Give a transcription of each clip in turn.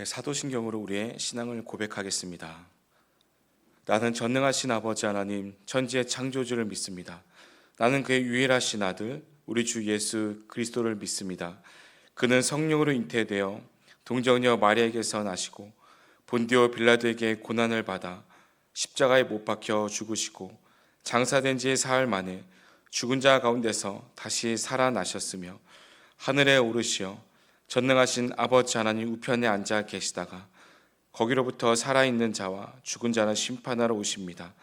사도신경으로 우리의 신앙을 고백하겠습니다. 나는 전능하신 아버지 하나님 천지의 창조주를 믿습니다. 나는 그의 유일하신 아들 우리 주 예수 그리스도를 믿습니다. 그는 성령으로 잉태되어 동정녀 마리아에게서 나시고 본디오 빌라도에게 고난을 받아 십자가에 못 박혀 죽으시고 장사된 지 사흘 만에 죽은 자 가운데서 다시 살아나셨으며 하늘에 오르시어 전능하신 아버지 하나님 우편에 앉아 계시다가 거기로부터 살아있는 자와 죽은 자를 심판하러 오십니다.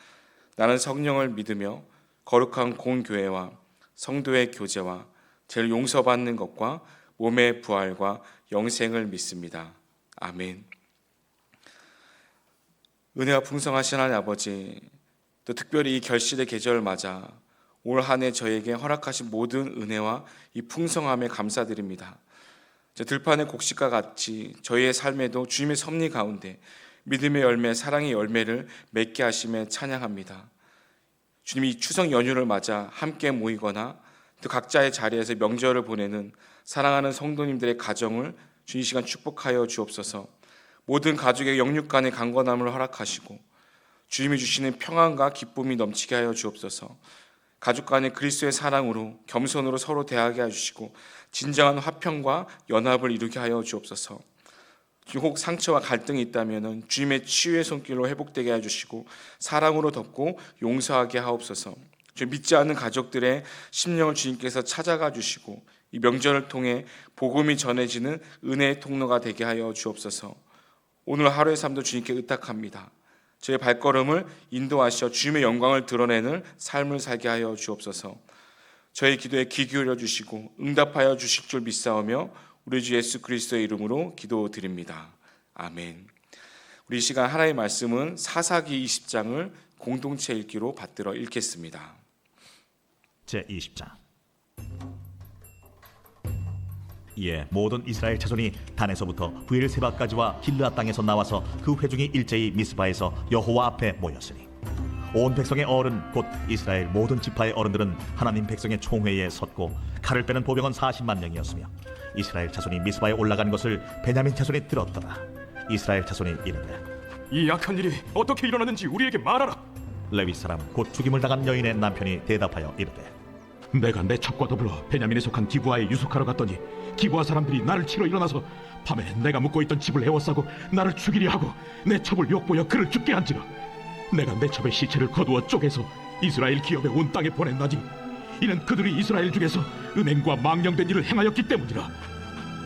나는 성령을 믿으며 거룩한 공교회와 성도의 교제와 죄를 용서받는 것과 몸의 부활과 영생을 믿습니다. 아멘. 은혜와 풍성하신 하나님 아버지, 또 특별히 이 결실의 계절을 맞아 올 한 해 저에게 허락하신 모든 은혜와 이 풍성함에 감사드립니다. 들판의 곡식과 같이 저희의 삶에도 주님의 섭리 가운데 믿음의 열매, 사랑의 열매를 맺게 하심에 찬양합니다. 주님이 추석 연휴를 맞아 함께 모이거나 또 각자의 자리에서 명절을 보내는 사랑하는 성도님들의 가정을 주님 시간 축복하여 주옵소서. 모든 가족의 영육 간의 강건함을 허락하시고 주님이 주시는 평안과 기쁨이 넘치게 하여 주옵소서. 가족 간의 그리스도의 사랑으로 겸손으로 서로 대하게 해주시고 진정한 화평과 연합을 이루게 하여 주옵소서. 혹 상처와 갈등이 있다면 주님의 치유의 손길로 회복되게 해주시고 사랑으로 덮고 용서하게 하옵소서. 믿지 않는 가족들의 심령을 주님께서 찾아가 주시고 이 명절을 통해 복음이 전해지는 은혜의 통로가 되게 하여 주옵소서. 오늘 하루의 삶도 주님께 의탁합니다. 저의 발걸음을 인도하셔 주님의 영광을 드러내는 삶을 살게 하여 주옵소서. 저의 기도에 귀 기울여 주시고 응답하여 주실 줄 믿사오며 우리 주 예수 그리스도의 이름으로 기도드립니다. 아멘. 우리 이 시간 하나님의 말씀은 사사기 20장을 공동체 읽기로 받들어 읽겠습니다. 제20장. 이에 모든 이스라엘 자손이 단에서부터 브엘세바까지와 길르앗 땅에서 나와서 그 회중이 일제히 미스바에서 여호와 앞에 모였으니 온 백성의 어른 곧 이스라엘 모든 지파의 어른들은 하나님 백성의 총회에 섰고 칼을 빼는 보병은 40만 명이었으며 이스라엘 자손이 미스바에 올라간 것을 베냐민 자손이 들었더라. 이스라엘 자손이 이르되 이 악한 일이 어떻게 일어났는지 우리에게 말하라. 레위 사람 곧 죽임을 당한 여인의 남편이 대답하여 이르되 내가 내 첩과 더불어 베냐민에 속한 기브아에 유숙하러 갔더니 기브아 사람들이 나를 치러 일어나서 밤에 내가 묵고 있던 집을 에워싸고 나를 죽이려 하고 내 첩을 욕보여 그를 죽게 한지라. 내가 내 첩의 시체를 거두어 쪼개서 이스라엘 기업의 온 땅에 보냈나니 이는 그들이 이스라엘 중에서 음행과 망령된 일을 행하였기 때문이라.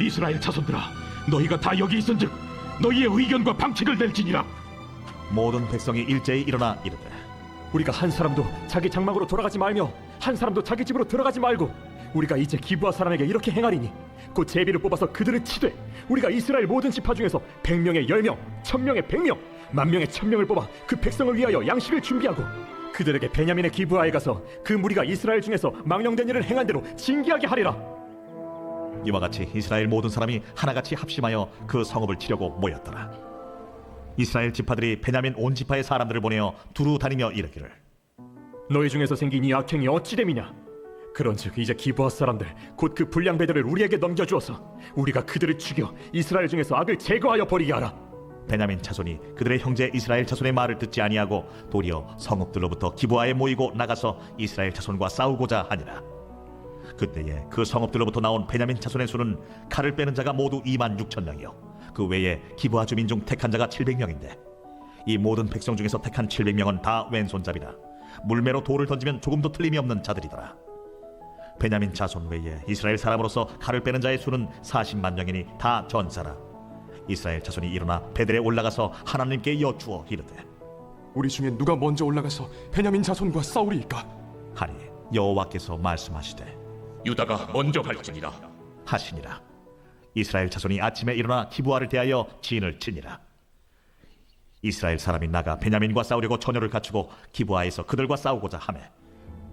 이스라엘 자손들아, 너희가 다 여기 있은즉 너희의 의견과 방책을 낼지니라. 모든 백성이 일제히 일어나 이르되 우리가 한 사람도 자기 장막으로 돌아가지 말며 한 사람도 자기 집으로 들어가지 말고 우리가 이제 기브아 사람에게 이렇게 행하리니 곧 제비를 뽑아서 그들을 치되 우리가 이스라엘 모든 지파 중에서 100명의 10명, 1000명의 100명, 10,000명의 1000명을 뽑아 그 백성을 위하여 양식을 준비하고 그들에게 베냐민의 기브아에 가서 그 무리가 이스라엘 중에서 망령된 일을 행한 대로 징계하게 하리라. 이와 같이 이스라엘 모든 사람이 하나같이 합심하여 그 성읍을 치려고 모였더라. 이스라엘 지파들이 베냐민 온 지파의 사람들을 보내어 두루 다니며 이르기를 너희 중에서 생긴 이 악행이 어찌 됨이냐? 그런즉 이제 기브아 사람들 곧 그 불량배들을 우리에게 넘겨주어서 우리가 그들을 죽여 이스라엘 중에서 악을 제거하여 버리게 하라. 베냐민 자손이 그들의 형제 이스라엘 자손의 말을 듣지 아니하고 도리어 성읍들로부터 기브아에 모이고 나가서 이스라엘 자손과 싸우고자 하니라. 그때에 그 성읍들로부터 나온 베냐민 자손의 수는 칼을 빼는 자가 모두 26,000명이요 그 외에 기브아 주민 중 택한 자가 700명인데 이 모든 백성 중에서 택한 700명은 다 왼손잡이라 물매로 돌을 던지면 조금도 틀림이 없는 자들이더라. 베냐민 자손 외에 이스라엘 사람으로서 칼을 빼는 자의 수는 40만 명이니 다 전사라. 이스라엘 자손이 일어나 베델에 올라가서 하나님께 여쭈어 이르되 우리 중에 누가 먼저 올라가서 베냐민 자손과 싸우리이까? 하니 여호와께서 말씀하시되 유다가 먼저 갈지니라 하시니라. 이스라엘 자손이 아침에 일어나 기브아를 대하여 진을 치니라. 이스라엘 사람이 나가 베냐민과 싸우려고 전열을 갖추고 기브아에서 그들과 싸우고자 하매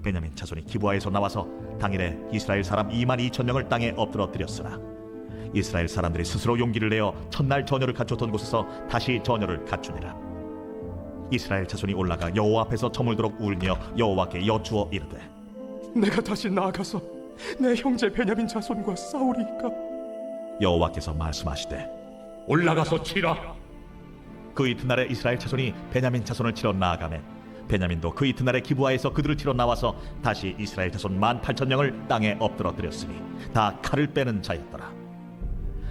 베냐민 자손이 기브아에서 나와서 당일에 이스라엘 사람 22,000명을 땅에 엎드러뜨렸으나 이스라엘 사람들이 스스로 용기를 내어 첫날 전열을 갖췄던 곳에서 다시 전열을 갖추니라. 이스라엘 자손이 올라가 여호와 앞에서 저물도록 울며 여호와께 여쭈어 이르되 내가 다시 나아가서 내 형제 베냐민 자손과 싸우리이까? 여호와께서 말씀하시되 올라가서 치라. 그 이튿날에 이스라엘 자손이 베냐민 자손을 치러 나아가매 베냐민도 그 이튿날에 기브아에서 그들을 치러 나와서 다시 이스라엘 자손 18,000명을 땅에 엎드러뜨렸으니 다 칼을 빼는 자였더라.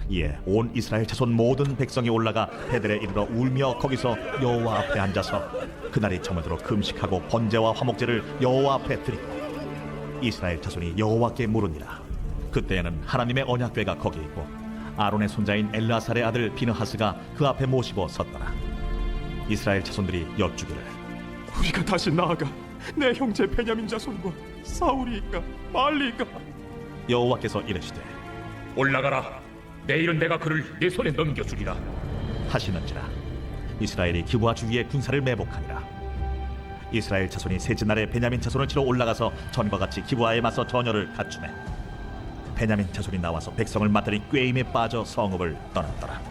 이에 온 이스라엘 자손 모든 백성이 올라가 베델에 이르러 울며 거기서 여호와 앞에 앉아서 그날이 저물도록 금식하고 번제와 화목제를 여호와 앞에 드리고 이스라엘 자손이 여호와께 물으니라. 그때에는 하나님의 언약궤가 거기 있고 아론의 손자인 엘라살의 아들 비느하스가 그 앞에 모시고 섰더라. 이스라엘 자손들이 여쭈기를 우리가 다시 나아가 내 형제 베냐민 자손과 싸우리이까 말리이까. 여호와께서 이르시되 올라가라. 내일은 내가 그를 내 손에 넘겨주리라. 하시는지라. 이스라엘이 기브아 주위에 군사를 매복하니라. 이스라엘 자손이 셋째 날에 베냐민 자손을 치러 올라가서 전과 같이 기브아에 맞서 전열을 갖추매 베냐민 자손이 나와서 백성을 맞더니 꾀임에 빠져 성읍을 떠났더라.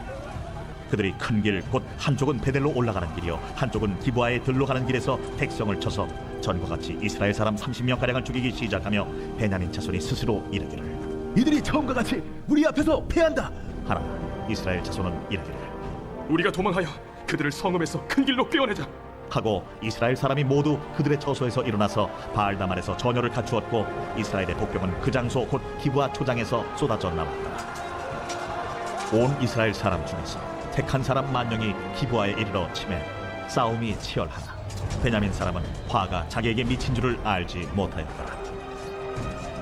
그들이 큰 길 곧 한쪽은 베델로 올라가는 길이요 한쪽은 기브아에 들로 가는 길에서 백성을 쳐서 전과 같이 이스라엘 사람 30명가량을 죽이기 시작하며 베냐민 자손이 스스로 이르기를 이들이 처음과 같이 우리 앞에서 패한다 하나. 이스라엘 자손은 이르기를 우리가 도망하여 그들을 성읍에서 큰 길로 꿰어내자 하고 이스라엘 사람이 모두 그들의 처소에서 일어나서 바알다말에서 전열을 갖추었고 이스라엘의 복병은 그 장소 곧 기브아 초장에서 쏟아져 나왔다. 온 이스라엘 사람 중에서 택한 사람 10,000명이 기브아에 이르러 치매 싸움이 치열하나 베냐민 사람은 화가 자기에게 미친 줄을 알지 못하였더라.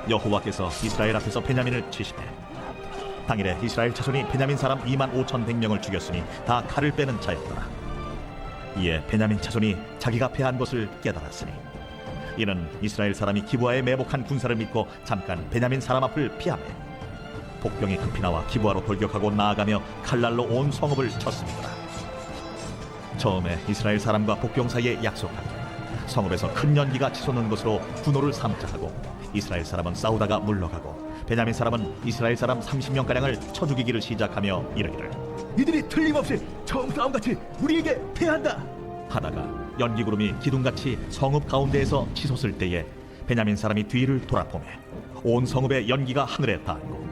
여호와께서 이스라엘 앞에서 베냐민을 치시매 당일에 이스라엘 자손이 베냐민 사람 25,100명을 죽였으니 다 칼을 빼는 자였더라. 이에 베냐민 자손이 자기가 패한 것을 깨달았으니 이는 이스라엘 사람이 기브아에 매복한 군사를 믿고 잠깐 베냐민 사람 앞을 피하매 복병이 급히 나와 기브아로 돌격하고 나아가며 칼날로 온 성읍을 쳤습니다. 처음에 이스라엘 사람과 복병 사이에 약속한 성읍에서 큰 연기가 치솟는 것으로 분노를 삼자 하고 이스라엘 사람은 싸우다가 물러가고 베냐민 사람은 이스라엘 사람 30명가량을 쳐 죽이기를 시작하며 이르기를 이들이 틀림없이 처음 싸움같이 우리에게 패한다 하다가 연기구름이 기둥같이 성읍 가운데에서 치솟을 때에 베냐민 사람이 뒤를 돌아보매 온 성읍의 연기가 하늘에 닿았고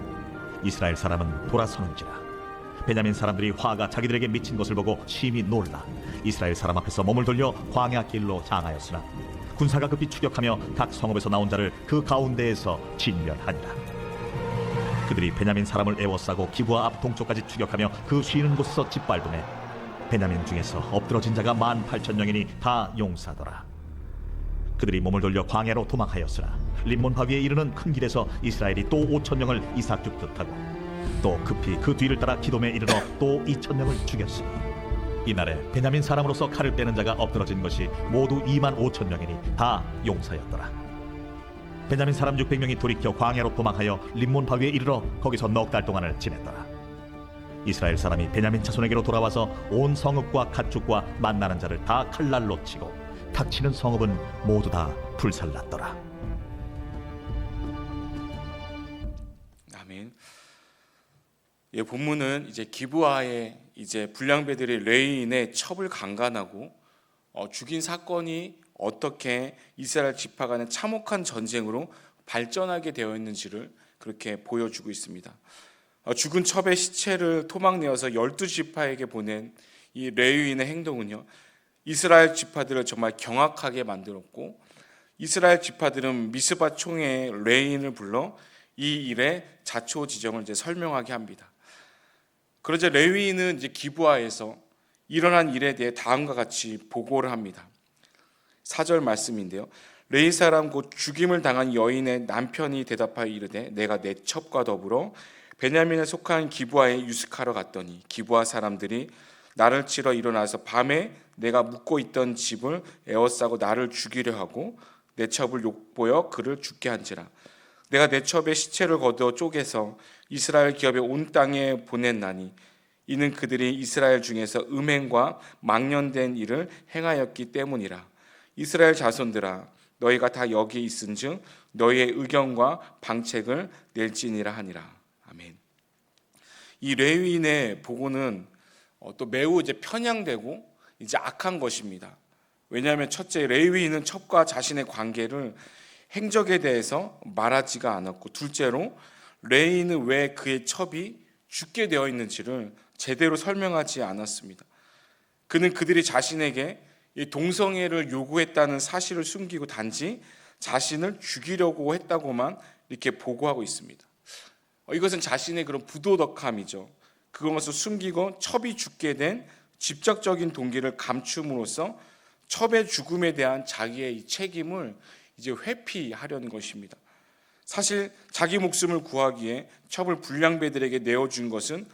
이스라엘 사람은 돌아서는지라. 베냐민 사람들이 화가 자기들에게 미친 것을 보고 심히 놀라 이스라엘 사람 앞에서 몸을 돌려 광야 길로 향하였으나 군사가 급히 추격하며 각 성읍에서 나온 자를 그 가운데에서 진멸하니라. 그들이 베냐민 사람을 에워싸고 기브아 앞 동쪽까지 추격하며 그 쉬는 곳에서 짓밟음에 베냐민 중에서 엎드러진 자가 18,000명이니 다 용사더라. 그들이 몸을 돌려 광야로 도망하였으나 림몬 바위에 이르는 큰 길에서 이스라엘이 또 5,000명을 이삭죽듯 하고 또 급히 그 뒤를 따라 기돔에 이르러 또 2,000명을 죽였으니 이날에 베냐민 사람으로서 칼을 빼는 자가 엎드러진 것이 모두 25,000명이니 다 용사였더라. 베냐민 사람 600명이 돌이켜 광야로 도망하여 림몬 바위에 이르러 거기서 넉 달 동안을 지냈더라. 이스라엘 사람이 베냐민 자손에게로 돌아와서 온 성읍과 가축과 만나는 자를 다 칼날로 치고 닥치는 성읍은 모두 다 불살랐더라. 아멘. 예, 본문은 이제 기브아의 이제 불량배들이 레인의 첩을 강간하고 죽인 사건이 어떻게 이스라엘 지파 간의 참혹한 전쟁으로 발전하게 되어 있는지를 그렇게 보여주고 있습니다. 죽은 첩의 시체를 토막내어서 12지파에게 보낸 이 레위인의 행동은요, 이스라엘 지파들을 정말 경악하게 만들었고 이스라엘 지파들은 미스바 총회 레위인을 불러 이 일의 자초지정을 이제 설명하게 합니다. 그러자 레위인은 이제 기브아에서 일어난 일에 대해 다음과 같이 보고를 합니다. 4절 말씀인데요. 레위 사람 곧 죽임을 당한 여인의 남편이 대답하여 이르되 내가 내 첩과 더불어 베냐민에 속한 기브아에 유숙하러 갔더니 기브아 사람들이 나를 치러 일어나서 밤에 내가 묵고 있던 집을 에워싸고 나를 죽이려 하고 내 첩을 욕보여 그를 죽게 한지라. 내가 내 첩의 시체를 거두어 쪼개서 이스라엘 기업의 온 땅에 보냈나니 이는 그들이 이스라엘 중에서 음행과 망령된 일을 행하였기 때문이라. 이스라엘 자손들아 너희가 다 여기 있은즉 너희의 의견과 방책을 낼지니라 하니라. 아멘. 이 레위인의 보고는 또 매우 이제 편향되고 이제 악한 것입니다. 왜냐하면 첫째, 레위인은 첩과 자신의 관계를 행적에 대해서 말하지가 않았고, 둘째로 레위인은 왜 그의 첩이 죽게 되어 있는지를 제대로 설명하지 않았습니다. 그는 그들이 자신에게 이 동성애를 요구했다는 사실을 숨기고 단지 자신을 죽이려고 했다고만 이렇게 보고하고 있습니다. 이것은 자신의 그런 부도덕함이죠. 그것을 숨기고 첩이 죽게 된 직접적인 동기를 감춤으로써 첩의 죽음에 대한 자기의 이 책임을 이제 회피하려는 것입니다. 사실 자기 목숨을 구하기에 첩을 불량배들에게 내어준 것은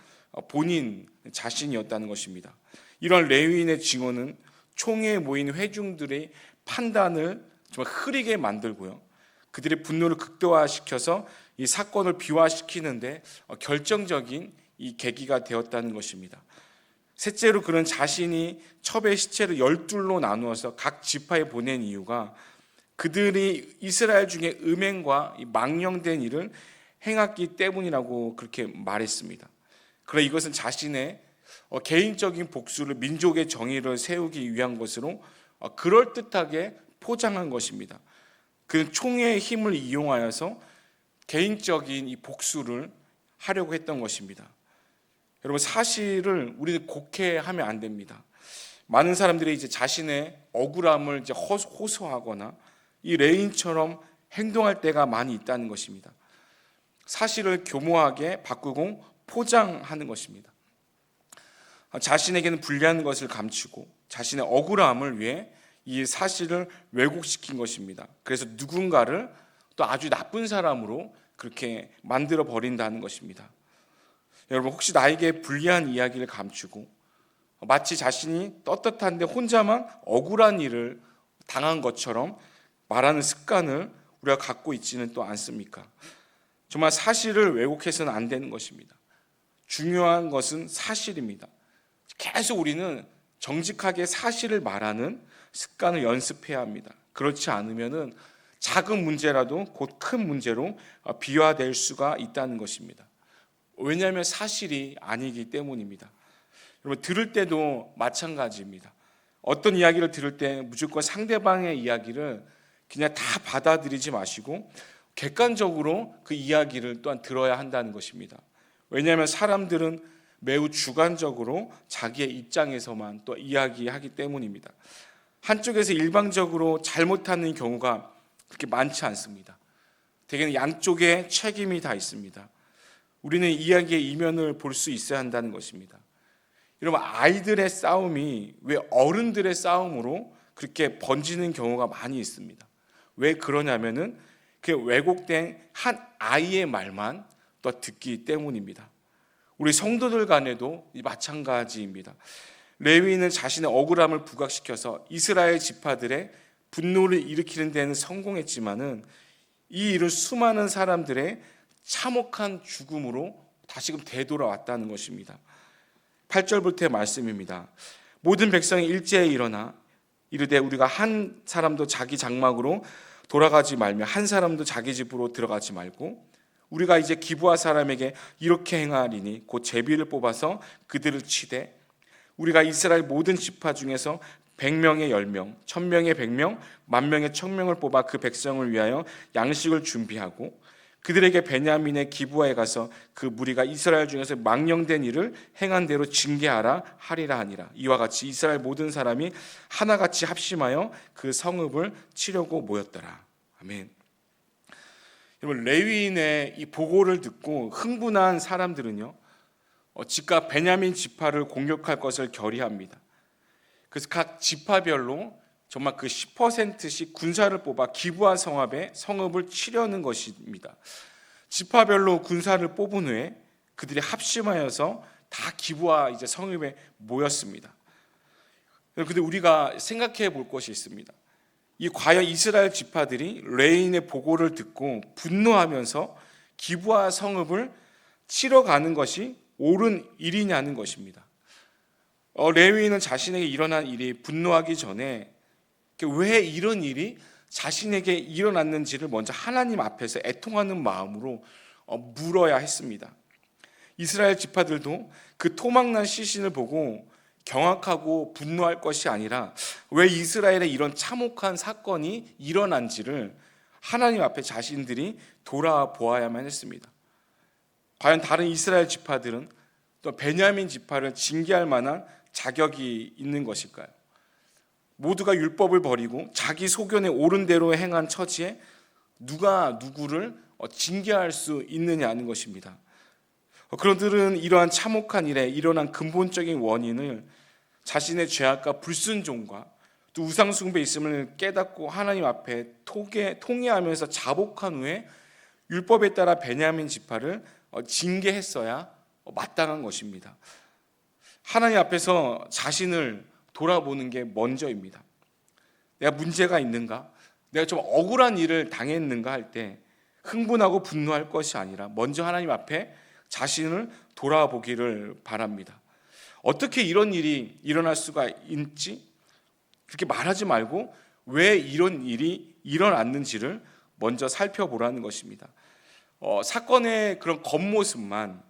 본인 자신이었다는 것입니다. 이런 레위인의 증언은 총회에 모인 회중들의 판단을 정말 흐리게 만들고요, 그들의 분노를 극대화시켜서 이 사건을 비화시키는데 결정적인 이 계기가 되었다는 것입니다. 셋째로, 그는 자신이 첩의 시체를 12로 나누어서 각 지파에 보낸 이유가 그들이 이스라엘 중에 음행과 망령된 일을 행했기 때문이라고 그렇게 말했습니다. 그러나 이것은 자신의 개인적인 복수를, 민족의 정의를 세우기 위한 것으로 그럴듯하게 포장한 것입니다. 그는 총회의 힘을 이용하여서 개인적인 이 복수를 하려고 했던 것입니다. 여러분, 사실을 우리는 곡해하면 안 됩니다. 많은 사람들이 이제 자신의 억울함을 이제 호소하거나 이 레인처럼 행동할 때가 많이 있다는 것입니다. 사실을 교모하게 바꾸고 포장하는 것입니다. 자신에게는 불리한 것을 감추고 자신의 억울함을 위해 이 사실을 왜곡시킨 것입니다. 그래서 누군가를 또 아주 나쁜 사람으로 그렇게 만들어 버린다는 것입니다. 여러분, 혹시 나에게 불리한 이야기를 감추고 마치 자신이 떳떳한데 혼자만 억울한 일을 당한 것처럼 말하는 습관을 우리가 갖고 있지는 또 않습니까? 정말 사실을 왜곡해서는 안 되는 것입니다. 중요한 것은 사실입니다. 계속 우리는 정직하게 사실을 말하는 습관을 연습해야 합니다. 그렇지 않으면은 작은 문제라도 곧 큰 문제로 비화될 수가 있다는 것입니다. 왜냐하면 사실이 아니기 때문입니다. 여러분, 들을 때도 마찬가지입니다. 어떤 이야기를 들을 때 무조건 상대방의 이야기를 그냥 다 받아들이지 마시고 객관적으로 그 이야기를 또한 들어야 한다는 것입니다. 왜냐하면 사람들은 매우 주관적으로 자기의 입장에서만 또 이야기하기 때문입니다. 한쪽에서 일방적으로 잘못하는 경우가 그렇게 많지 않습니다. 대개는 양쪽에 책임이 다 있습니다. 우리는 이야기의 이면을 볼 수 있어야 한다는 것입니다. 여러분, 아이들의 싸움이 왜 어른들의 싸움으로 그렇게 번지는 경우가 많이 있습니다. 왜 그러냐면은 그 왜곡된 한 아이의 말만 또 듣기 때문입니다. 우리 성도들 간에도 마찬가지입니다. 레위인은 자신의 억울함을 부각시켜서 이스라엘 지파들의 분노를 일으키는 데는 성공했지만은 이 일은 수많은 사람들의 참혹한 죽음으로 다시금 되돌아왔다는 것입니다. 8절부터의 말씀입니다. 모든 백성이 일제히 일어나 이르되 우리가 한 사람도 자기 장막으로 돌아가지 말며 한 사람도 자기 집으로 들어가지 말고 우리가 이제 기브아 사람에게 이렇게 행하리니 곧 제비를 뽑아서 그들을 치되 우리가 이스라엘 모든 지파 중에서 100명의 10명, 1000명의 100명, 10,000명의 1000명을 뽑아 그 백성을 위하여 양식을 준비하고 그들에게 베냐민의 기브아에 가서 그 무리가 이스라엘 중에서 망령된 일을 행한 대로 징계하라 하리라 하니라. 이와 같이 이스라엘 모든 사람이 하나같이 합심하여 그 성읍을 치려고 모였더라. 아멘. 여러분, 레위인의 이 보고를 듣고 흥분한 사람들은요, 즉각 베냐민 지파를 공격할 것을 결의합니다. 그래서 각 지파별로 정말 그 10%씩 군사를 뽑아 기브아 성읍을 치려는 것입니다. 지파별로 군사를 뽑은 후에 그들이 합심하여서 다 기브아 이제 성읍에 모였습니다. 그런데 우리가 생각해 볼 것이 있습니다. 이 과연 이스라엘 지파들이 레인의 보고를 듣고 분노하면서 기브아 성읍을 치러 가는 것이 옳은 일이냐는 것입니다. 레위인은 자신에게 일어난 일이 분노하기 전에 왜 이런 일이 자신에게 일어났는지를 먼저 하나님 앞에서 애통하는 마음으로 물어야 했습니다. 이스라엘 지파들도 그 토막난 시신을 보고 경악하고 분노할 것이 아니라 왜 이스라엘에 이런 참혹한 사건이 일어난지를 하나님 앞에 자신들이 돌아보아야만 했습니다. 과연 다른 이스라엘 지파들은 또 베냐민 지파를 징계할 만한 자격이 있는 것일까요? 모두가 율법을 버리고 자기 소견에 옳은 대로 행한 처지에 누가 누구를 징계할 수 있느냐는 것입니다. 그런들은 이러한 참혹한 일에 일어난 근본적인 원인을 자신의 죄악과 불순종과 또 우상숭배 있음을 깨닫고 하나님 앞에 통회하면서 자복한 후에 율법에 따라 베냐민 지파를 징계했어야 마땅한 것입니다. 하나님 앞에서 자신을 돌아보는 게 먼저입니다. 내가 문제가 있는가? 내가 좀 억울한 일을 당했는가 할 때 흥분하고 분노할 것이 아니라 먼저 하나님 앞에 자신을 돌아보기를 바랍니다. 어떻게 이런 일이 일어날 수가 있지? 그렇게 말하지 말고 왜 이런 일이 일어났는지를 먼저 살펴보라는 것입니다. 사건의 그런 겉모습만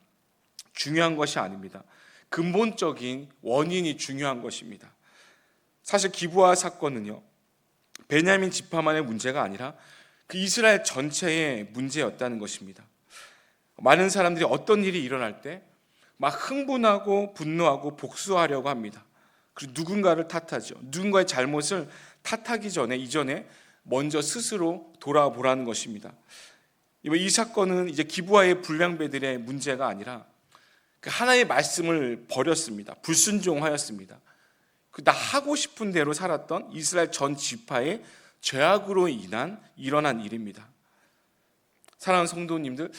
중요한 것이 아닙니다. 근본적인 원인이 중요한 것입니다. 사실 기브아 사건은요, 베냐민 지파만의 문제가 아니라 그 이스라엘 전체의 문제였다는 것입니다. 많은 사람들이 어떤 일이 일어날 때 막 흥분하고 분노하고 복수하려고 합니다. 그리고 누군가를 탓하죠. 누군가의 잘못을 탓하기 전에 이전에 먼저 스스로 돌아보라는 것입니다. 이 사건은 이제 기브아의 불량배들의 문제가 아니라 하나님의 말씀을 버렸습니다. 불순종하였습니다. 나 하고 싶은 대로 살았던 이스라엘 전 지파의 죄악으로 인한 일어난 일입니다. 사랑하는 성도님들,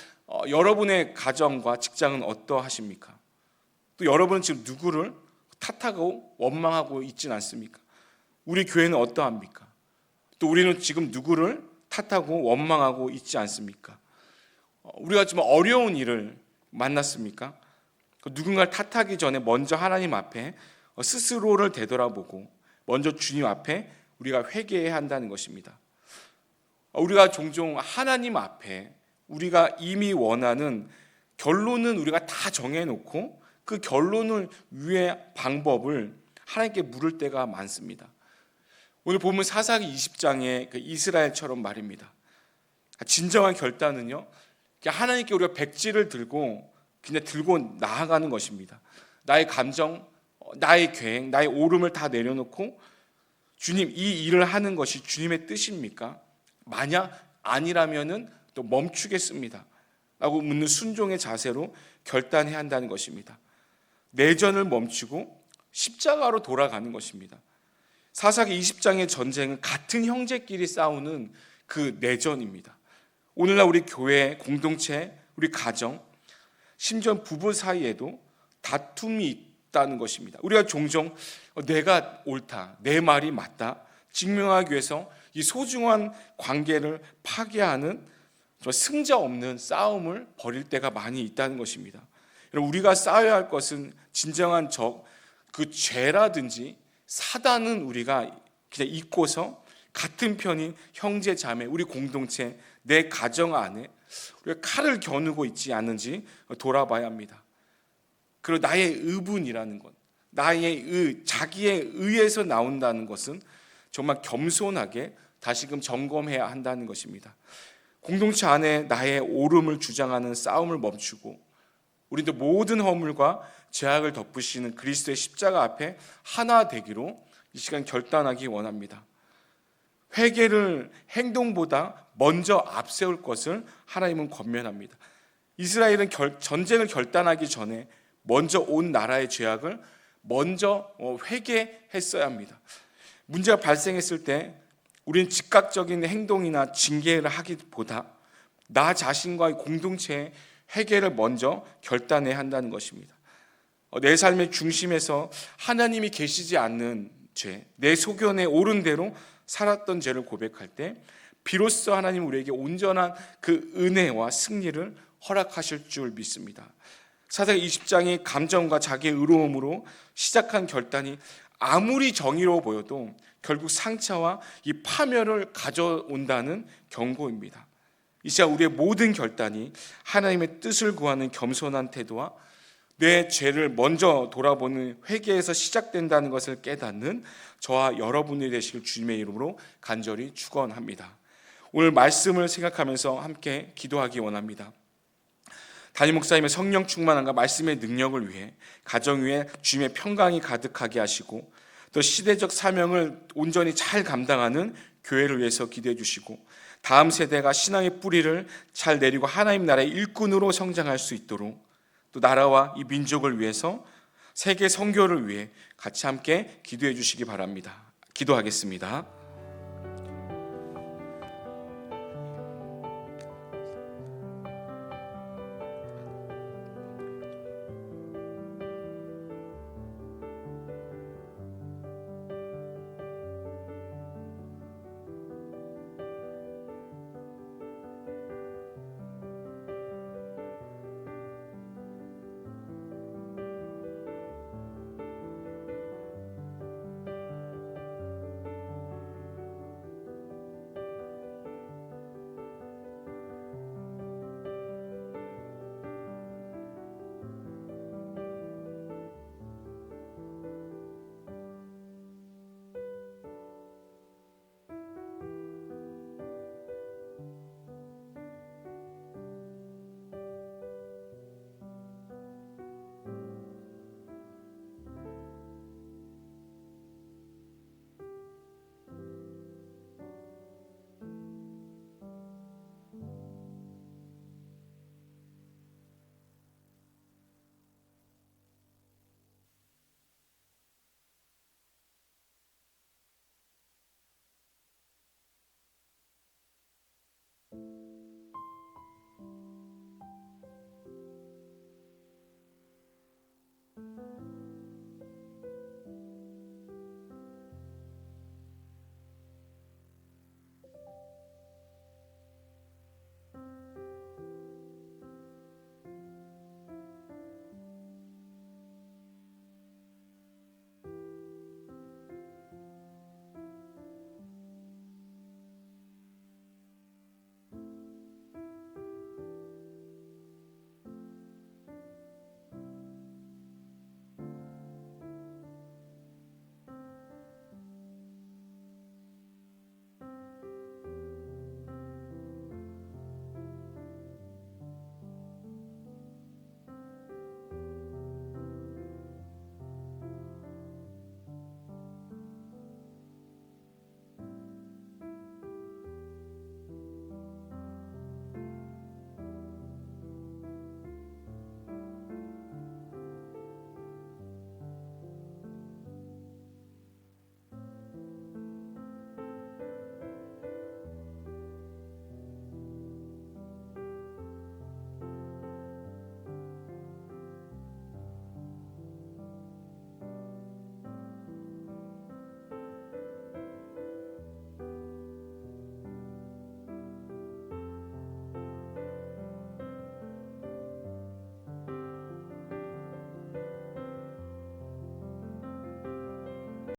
여러분의 가정과 직장은 어떠하십니까? 또 여러분은 지금 누구를 탓하고 원망하고 있지는 않습니까? 우리 교회는 어떠합니까? 또 우리는 지금 누구를 탓하고 원망하고 있지 않습니까? 우리가 좀 어려운 일을 만났습니까? 누군가를 탓하기 전에 먼저 하나님 앞에 스스로를 되돌아보고 먼저 주님 앞에 우리가 회개해야 한다는 것입니다. 우리가 종종 하나님 앞에 우리가 이미 원하는 결론은 우리가 다 정해놓고 그 결론을 위해 방법을 하나님께 물을 때가 많습니다. 오늘 보면 사사기 20장의 그 이스라엘처럼 말입니다. 진정한 결단은요, 하나님께 우리가 백지를 들고 그냥 들고 나아가는 것입니다. 나의 감정, 나의 계획, 나의 옳음을 다 내려놓고 주님, 이 일을 하는 것이 주님의 뜻입니까? 만약 아니라면은 또 멈추겠습니다 라고 묻는 순종의 자세로 결단해야 한다는 것입니다. 내전을 멈추고 십자가로 돌아가는 것입니다. 사사기 20장의 전쟁은 같은 형제끼리 싸우는 그 내전입니다. 오늘날 우리 교회, 공동체, 우리 가정, 심지어 부부 사이에도 다툼이 있다는 것입니다. 우리가 종종 내가 옳다, 내 말이 맞다 증명하기 위해서 이 소중한 관계를 파괴하는 승자 없는 싸움을 벌일 때가 많이 있다는 것입니다. 우리가 싸워야 할 것은 진정한 적, 그 죄라든지 사단은 우리가 그냥 잊고서 같은 편인 형제 자매, 우리 공동체, 내 가정 안에 우리가 칼을 겨누고 있지 않는지 돌아봐야 합니다. 그리고 나의 의분이라는 것, 나의 자기의 의에서 나온다는 것은 정말 겸손하게 다시금 점검해야 한다는 것입니다. 공동체 안에 나의 옳음을 주장하는 싸움을 멈추고 우리도 모든 허물과 죄악을 덮으시는 그리스도의 십자가 앞에 하나 되기로 이 시간 결단하기 원합니다. 회개를 행동보다 먼저 앞세울 것을 하나님은 권면합니다. 이스라엘은 전쟁을 결단하기 전에 먼저 온 나라의 죄악을 먼저 회개했어야 합니다. 문제가 발생했을 때 우리는 즉각적인 행동이나 징계를 하기보다 나 자신과의 공동체의 회개를 먼저 결단해야 한다는 것입니다. 내 삶의 중심에서 하나님이 계시지 않는 죄, 내 소견에 옳은 대로 살았던 죄를 고백할 때 비로소 하나님 우리에게 온전한 그 은혜와 승리를 허락하실 줄 믿습니다. 사사기 20장의 감정과 자기의 의로움으로 시작한 결단이 아무리 정의로워 보여도 결국 상처와 이 파멸을 가져온다는 경고입니다. 이 시간 우리의 모든 결단이 하나님의 뜻을 구하는 겸손한 태도와 내 죄를 먼저 돌아보는 회개에서 시작된다는 것을 깨닫는 저와 여러분이 되시길 주님의 이름으로 간절히 축원합니다. 오늘 말씀을 생각하면서 함께 기도하기 원합니다. 담임 목사님의 성령 충만함과 말씀의 능력을 위해 가정 위에 주님의 평강이 가득하게 하시고 또 시대적 사명을 온전히 잘 감당하는 교회를 위해서 기도해 주시고 다음 세대가 신앙의 뿌리를 잘 내리고 하나님 나라의 일꾼으로 성장할 수 있도록 또 나라와 이 민족을 위해서 세계 선교를 위해 같이 함께 기도해 주시기 바랍니다. 기도하겠습니다.